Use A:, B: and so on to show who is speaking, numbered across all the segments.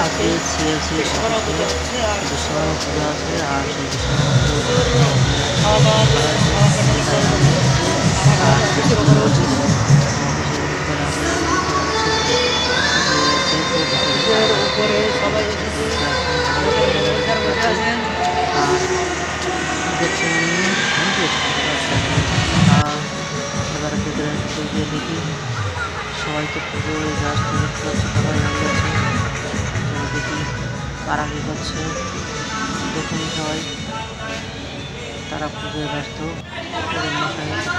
A: আজকে সিএলসি বিশ্বকর্মা পুজো আছে আর সেই বিশ্বকর্মা
B: উপরে সবাই
A: এবার ভেতরে গিয়ে দেখি সবাই তো পুজোয় ব্যস্ত দেখতে পাচ্ছি, সবাই দাঁড়িয়ে আছে। দেখি কারা কী করছে, দেখুন সবাই তারা পুজোয় ব্যস্ত। মশাই করছে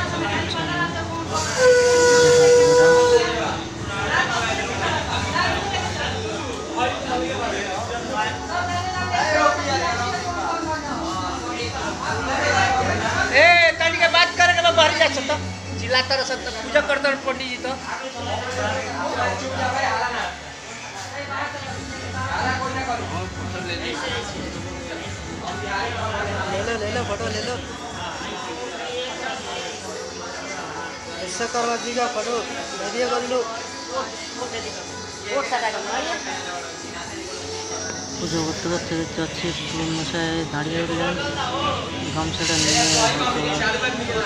B: चिल्लाता रह सकता पूजा करता पंडित जी तो ले लो फोटो ले लो। विश्वकर्मा जी का फोटो वीडियो कर लो।
A: পুজো করতে করতে দেখতে পাচ্ছি মশাই দাঁড়িয়ে উঠলেন, গামছাটা নিয়ে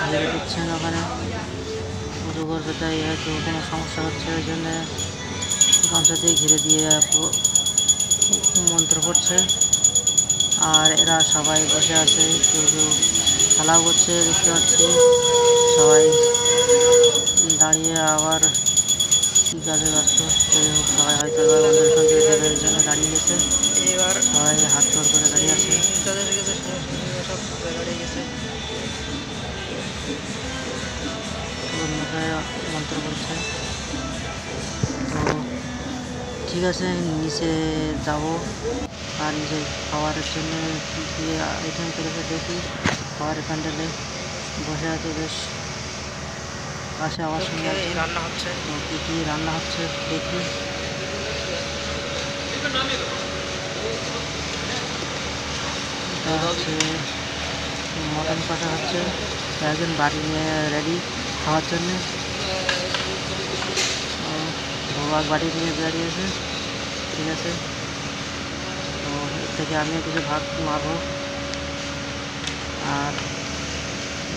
A: ঘিরে দিচ্ছেন ওখানে পুজো করবে, তাই হয়তো কোনো সমস্যা হচ্ছে ওই জন্যে গামছা দিয়ে ঘিরে দিয়ে মন্ত্র পড়ছে। আর এরা সবাই বসে আছে, কেউ কেউ খেলাও করছে দেখতে পাচ্ছি। সবাই দাঁড়িয়ে আবার কী কাজে ব্যস্ত, যাই হোক সবাই হয়তো এবার মন্দির সন্দির দেবের জন্য দাঁড়িয়ে গেছে।
B: এবার
A: সবাই হাত জোড় করে দাঁড়িয়ে আছে, মন্ত্র করছে। তো ঠিক আছে, নিচে যাব আর নিচে খাবারের জন্য কী কী আইটেম করেছে দেখি। খাবারের প্যান্ডেলে বসে আছে, বেশ পাশে আওয়াজ শুনে আছে,
B: রান্না হচ্ছে।
A: তো কী কী রান্না হচ্ছে দেখি। হচ্ছে মটন কষা হচ্ছে, একজন বাড়ি নিয়ে রেডি খাওয়ার জন্যে। ভোগ বাড়ি নিয়ে দাঁড়িয়েছে, ঠিক আছে। তো এর থেকে আমিও কিছু ভাগ মারবো। আর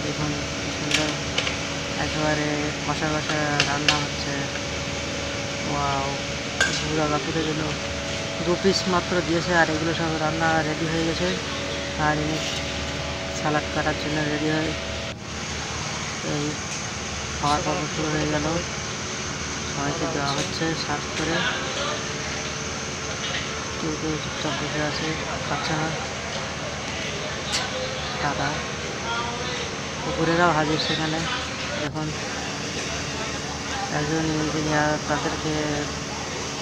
A: দেখুন কি সুন্দর একেবারে কষা কষা রান্না হচ্ছে। ওয়াও, পুরা বাকুতে গেল 2 পিস মাত্র দিয়েছে, আর এগুলো সব রান্না রেডি হয়ে গেছে। আর সালাড কাটার জন্য রেডি হয়। এই খাওয়ার পর শুরু হয়ে গেল, সবাইকে দেওয়া হচ্ছে সার্ভ করে। কেউ কেউ চুপচাপ বসে আছে, খাচ্ছে না। দাদা কুকুরেরাও হাজির সেখানে। এখন একজন ইঞ্জিনিয়ার তাদেরকে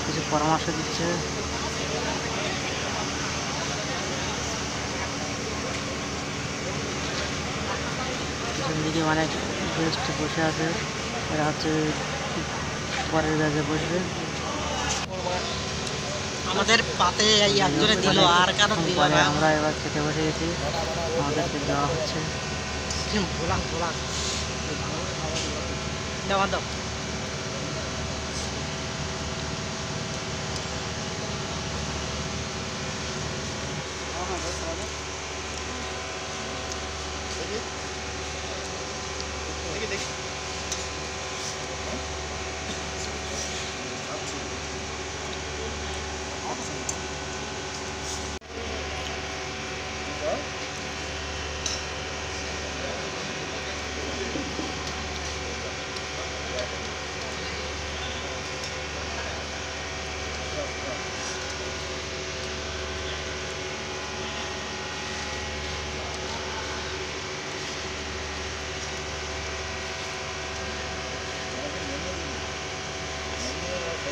A: কিছু পরামর্শ দিচ্ছে। পিছন দিকে অনেক গেস্ট বসে আছে, এরা হচ্ছে পরের ব্যাচে বসবে।
B: আমাদের পাতে একজনে দিল আর কারো দিল
A: পরে
B: না।
A: আমরা এবার খেতে বসে গেছি, আমাদেরকে দেওয়া হচ্ছে।
B: ভোলা ভোলা দেওয়া দাও।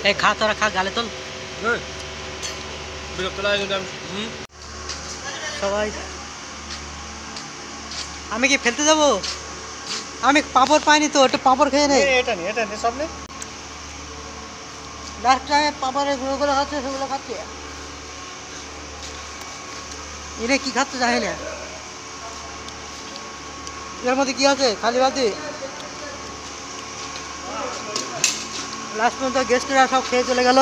B: এই খা, তোরা খা, গালে তোল সবাই। আমি কি ফেলতে যাবো? আমি পাঁপড় পাইনি তো, একটু পাঁপড় খেয়ে নেই। এটা নে সব নে। লাস্ট টাইমে পাঁপড়ের গুঁড়ো করে খাচ্ছে, সেগুলো খাচ্ছে। এনে কি খাচ্ছে জানি না। এর মধ্যে কি আছে? খালি বাতি। লাস্ট পর্যন্ত গেস্টরা সব খেয়ে চলে গেল।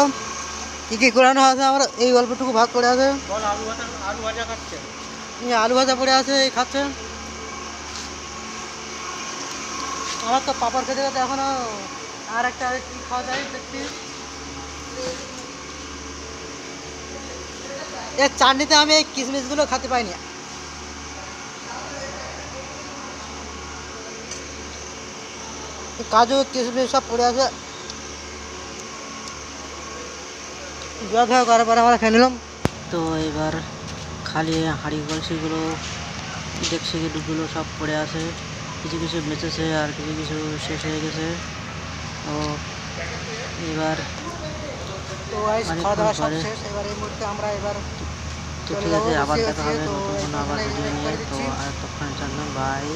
B: কী কী করানো আছে আমার এই অল্পটুকু ভাত পড়ে আছে,
A: আলু ভাজা খাচ্ছে।
B: আলু ভাজা পড়ে আছে এই খাচ্ছে। আমার তো পাপড় খেতে খেতে এখনো আর একটা কি খাওয়া যায় দেখছি। এর চাটনিতে আমি এই কিশমিশগুলো খেতে পাইনি। কাজু কিশমিশ সব পড়ে আছে। জল খাওয়া করার পরে আমরা খেয়ে নিলাম।
A: তো এবার খালি হাঁড়ি কলসিগুলো ডেকচিগুলো সব পড়ে আছে, কিছু কিছু বেঁচেছে আর কিছু কিছু শেষ হয়ে গেছে। তো এবার
B: তো খাওয়া দাওয়া সব শেষ। এবার এই মুহূর্তে আমরা এবার
A: তো ঠিক আছে, আবার দেখা হবে নতুন কোনো আবার ভিডিও নিয়ে। তো আর তখন জানলাম বাই।